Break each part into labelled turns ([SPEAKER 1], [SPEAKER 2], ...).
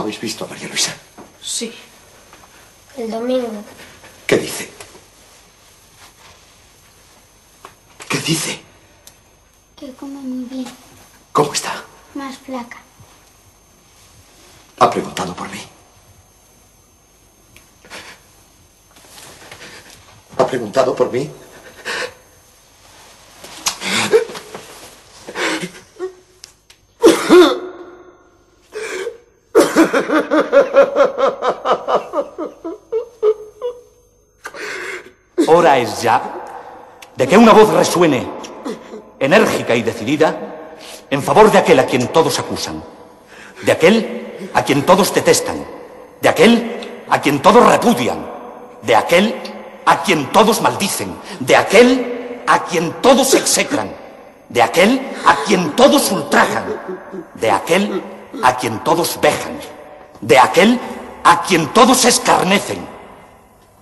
[SPEAKER 1] ¿Habéis visto a María Luisa?
[SPEAKER 2] Sí.
[SPEAKER 3] El domingo.
[SPEAKER 1] ¿Qué dice? ¿Qué dice?
[SPEAKER 3] Que come muy bien.
[SPEAKER 1] ¿Cómo está?
[SPEAKER 3] Más flaca.
[SPEAKER 1] Ha preguntado por mí. ¿Ha preguntado por mí?
[SPEAKER 4] Hora es ya de que una voz resuene, enérgica y decidida, en favor de aquel a quien todos acusan, de aquel a quien todos detestan, de aquel a quien todos repudian, de aquel a quien todos maldicen, de aquel a quien todos execran, de aquel a quien todos ultrajan, de aquel a quien todos vejan, de aquel a quien todos escarnecen,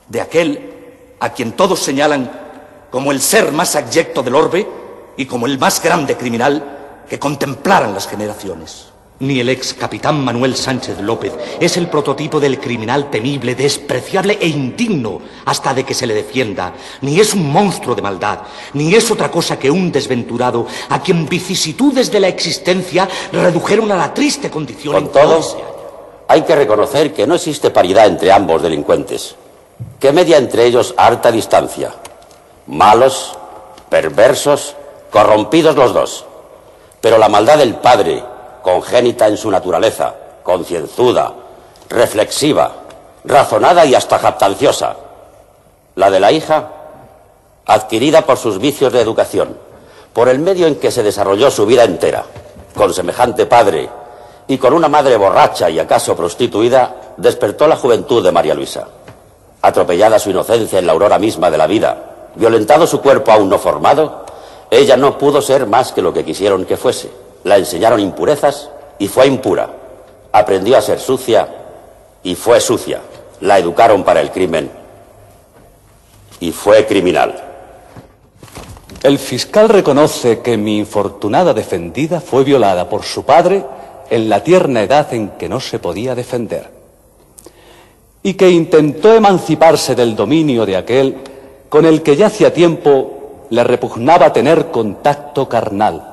[SPEAKER 4] de aquel a quien todos señalan como el ser más abyecto del orbe y como el más grande criminal que contemplaran las generaciones. Ni el ex capitán Manuel Sánchez López es el prototipo del criminal temible, despreciable e indigno hasta de que se le defienda, ni es un monstruo de maldad, ni es otra cosa que un desventurado a quien vicisitudes de la existencia redujeron a la triste condición.
[SPEAKER 5] Con todo, hay que reconocer que no existe paridad entre ambos delincuentes, que media entre ellos harta distancia. Malos, perversos, corrompidos los dos. Pero la maldad del padre, congénita en su naturaleza, concienzuda, reflexiva, razonada y hasta jactanciosa. La de la hija, adquirida por sus vicios de educación, por el medio en que se desarrolló su vida entera, con semejante padre y con una madre borracha y acaso prostituida, despertó la juventud de María Luisa. Atropellada su inocencia en la aurora misma de la vida, violentado su cuerpo aún no formado, ella no pudo ser más que lo que quisieron que fuese. La enseñaron impurezas y fue impura. Aprendió a ser sucia y fue sucia. La educaron para el crimen y fue criminal.
[SPEAKER 6] El fiscal reconoce que mi infortunada defendida fue violada por su padre en la tierna edad en que no se podía defender, y que intentó emanciparse del dominio de aquel con el que ya hacía tiempo le repugnaba tener contacto carnal.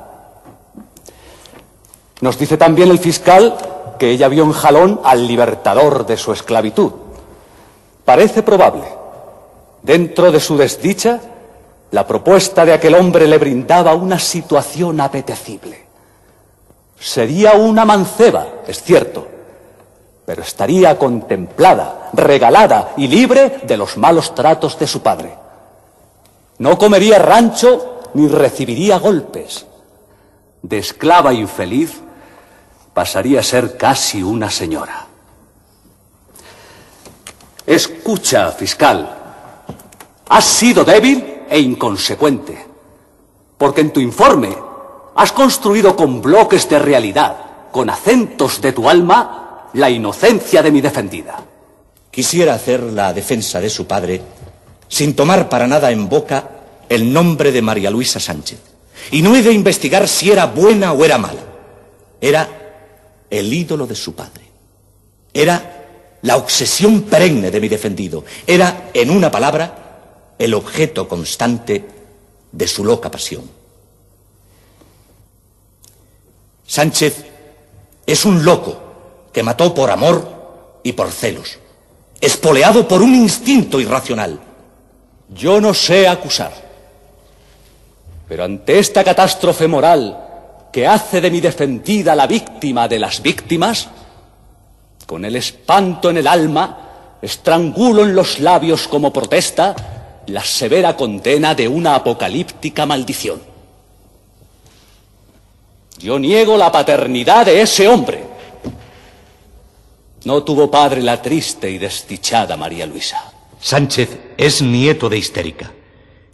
[SPEAKER 6] Nos dice también el fiscal que ella vio en Jalón al libertador de su esclavitud. Parece probable. Dentro de su desdicha, la propuesta de aquel hombre le brindaba una situación apetecible. Sería una manceba, es cierto, pero estaría contemplada, regalada y libre de los malos tratos de su padre. No comería rancho ni recibiría golpes. De esclava infeliz pasaría a ser casi una señora. Escucha, fiscal. Has sido débil e inconsecuente, porque en tu informe has construido con bloques de realidad, con acentos de tu alma, la inocencia de mi defendida.
[SPEAKER 4] Quisiera hacer la defensa de su padre sin tomar para nada en boca el nombre de María Luisa Sánchez. Y no he de investigar si era buena o era mala. Era el ídolo de su padre. Era la obsesión perenne de mi defendido. Era, en una palabra, el objeto constante de su loca pasión. Sánchez es un loco que mató por amor y por celos, espoleado por un instinto irracional.
[SPEAKER 6] Yo no sé acusar, pero ante esta catástrofe moral que hace de mi defendida la víctima de las víctimas, con el espanto en el alma, estrangulo en los labios como protesta la severa condena de una apocalíptica maldición. Yo niego la paternidad de ese hombre. No tuvo padre la triste y desdichada María Luisa.
[SPEAKER 4] Sánchez es nieto de histérica.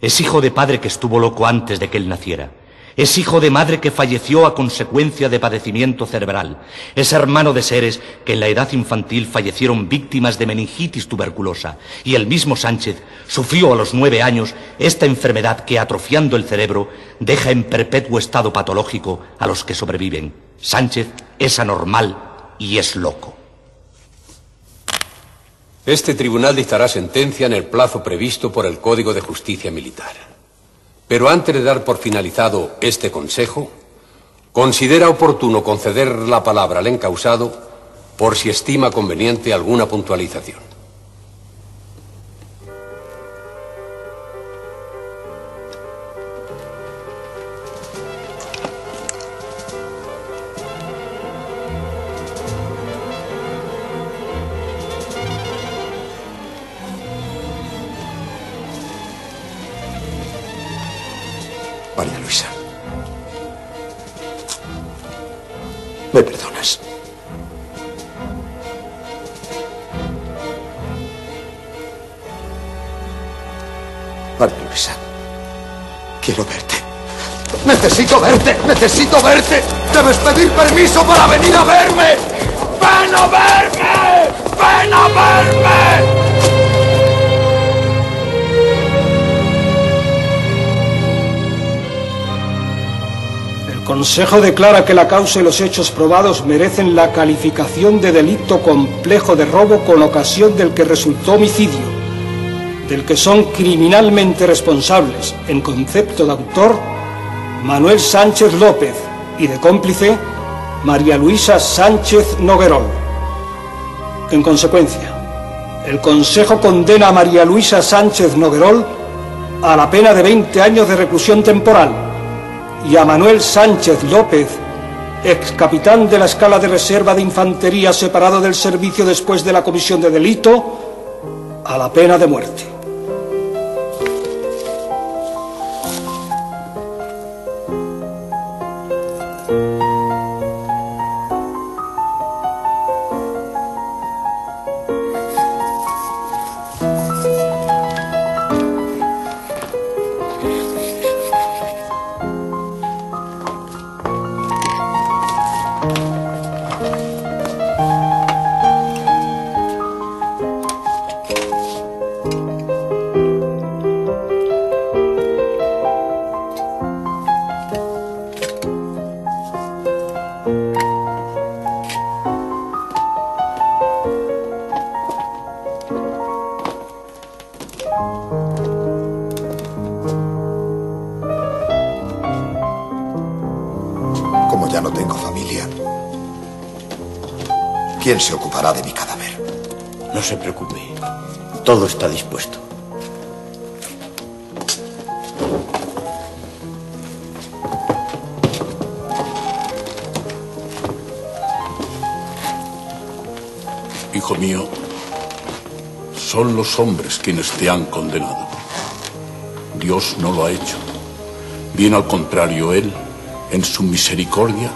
[SPEAKER 4] Es hijo de padre que estuvo loco antes de que él naciera. Es hijo de madre que falleció a consecuencia de padecimiento cerebral. Es hermano de seres que en la edad infantil fallecieron víctimas de meningitis tuberculosa. Y el mismo Sánchez sufrió a los 9 años esta enfermedad que, atrofiando el cerebro, deja en perpetuo estado patológico a los que sobreviven. Sánchez es anormal y es loco.
[SPEAKER 2] Este tribunal dictará sentencia en el plazo previsto por el Código de Justicia Militar. Pero antes de dar por finalizado este consejo, considera oportuno conceder la palabra al encausado por si estima conveniente alguna puntualización.
[SPEAKER 1] María Luisa, ¿me perdonas? María Luisa, quiero verte. ¡Necesito verte! ¡Necesito verte! ¡Debes pedir permiso para venir a verme! ¡Ven a verme! ¡Ven a verme!
[SPEAKER 7] El Consejo declara que la causa y los hechos probados merecen la calificación de delito complejo de robo con ocasión del que resultó homicidio, del que son criminalmente responsables, en concepto de autor, Manuel Sánchez López y de cómplice, María Luisa Sánchez Noguerol. En consecuencia, el Consejo condena a María Luisa Sánchez Noguerol a la pena de 20 años de reclusión temporal y a Manuel Sánchez López, ex capitán de la escala de reserva de infantería separado del servicio después de la comisión de delito, a la pena de muerte.
[SPEAKER 1] Como ya no tengo familia, ¿quién se ocupará de mi cadáver?
[SPEAKER 8] No se preocupe, todo está dispuesto.
[SPEAKER 9] Hijo mío, son los hombres quienes te han condenado. Dios no lo ha hecho. Bien al contrario, Él, en su misericordia,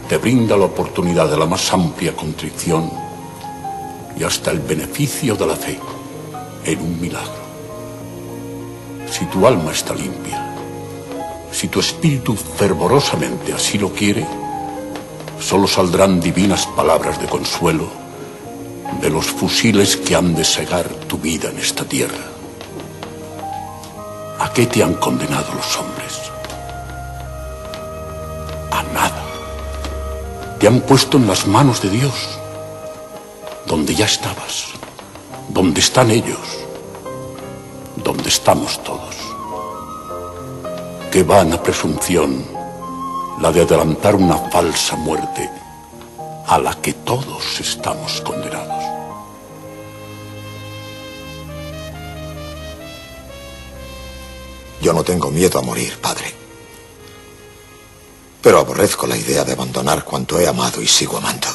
[SPEAKER 9] te brinda la oportunidad de la más amplia contrición y hasta el beneficio de la fe en un milagro. Si tu alma está limpia, si tu espíritu fervorosamente así lo quiere, solo saldrán divinas palabras de consuelo de los fusiles que han de cegar tu vida en esta tierra. ¿A qué te han condenado los hombres? A nada. Te han puesto en las manos de Dios, donde ya estabas, donde están ellos, donde estamos todos. Qué vana presunción la de adelantar una falsa muerte a la que todos estamos condenados.
[SPEAKER 1] Yo no tengo miedo a morir, padre. Pero aborrezco la idea de abandonar cuanto he amado y sigo amando.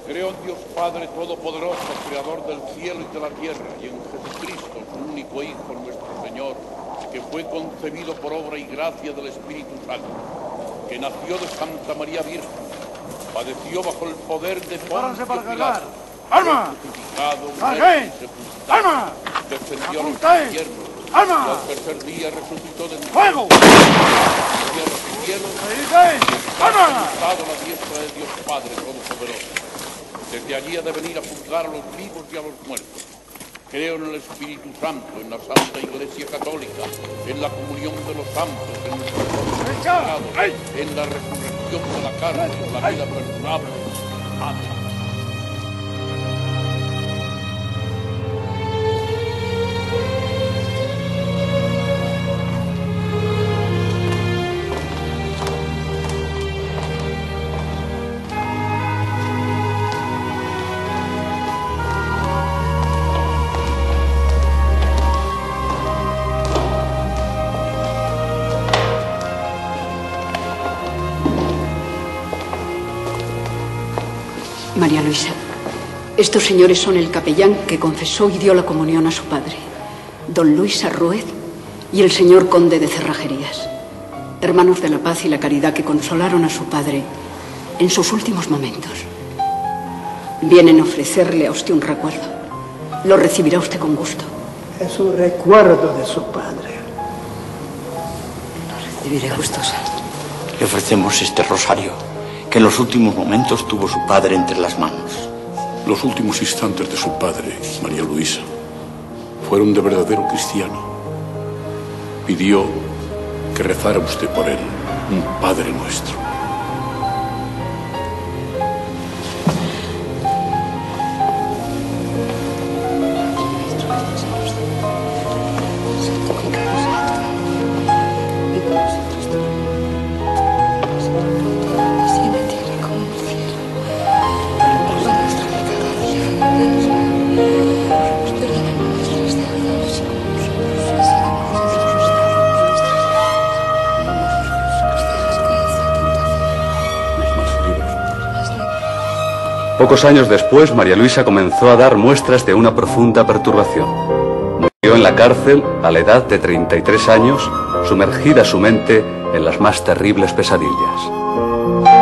[SPEAKER 9] Creo en Dios Padre Todopoderoso, Creador del cielo y de la tierra, y en Jesucristo, su único Hijo, nuestro Señor, que fue concebido por obra y gracia del Espíritu Santo, que nació de Santa María Virgen, padeció bajo el poder de Poncio Pilato,
[SPEAKER 10] ¡Arma!
[SPEAKER 9] crucificado,
[SPEAKER 10] ¡Cargué!
[SPEAKER 9] sepultado,
[SPEAKER 10] ¡Arma!
[SPEAKER 9] descendió a los
[SPEAKER 10] ¡Apuntáis!
[SPEAKER 9] infiernos,
[SPEAKER 10] ¡Arma!
[SPEAKER 9] y al tercer día resucitó de entre
[SPEAKER 10] ¡Fuego!
[SPEAKER 9] los cielos,
[SPEAKER 10] ¡Arma!
[SPEAKER 9] sentado a la diestra de Dios Padre Todopoderoso. Desde allí ha de venir a juzgar a los vivos y a los muertos. Creo en el Espíritu Santo, en la Santa Iglesia Católica, en la comunión de los santos, en nuestro pecado, en la resurrección de la carne, en la vida perdurable. Amén.
[SPEAKER 11] María Luisa, estos señores son el capellán que confesó y dio la comunión a su padre, don Luis Arruez y el señor conde de Cerrajerías, hermanos de la paz y la caridad que consolaron a su padre en sus últimos momentos. Vienen a ofrecerle a usted un recuerdo. Lo recibirá usted con gusto.
[SPEAKER 12] Es un recuerdo de su padre.
[SPEAKER 11] Lo recibiré gustosa.
[SPEAKER 4] Le ofrecemos este rosario que en los últimos momentos tuvo su padre entre las manos.
[SPEAKER 9] Los últimos instantes de su padre, María Luisa, fueron de verdadero cristiano. Pidió que rezara usted por él, un Padre Nuestro.
[SPEAKER 6] Pocos años después, María Luisa comenzó a dar muestras de una profunda perturbación. Murió en la cárcel a la edad de 33 años, sumergida su mente en las más terribles pesadillas.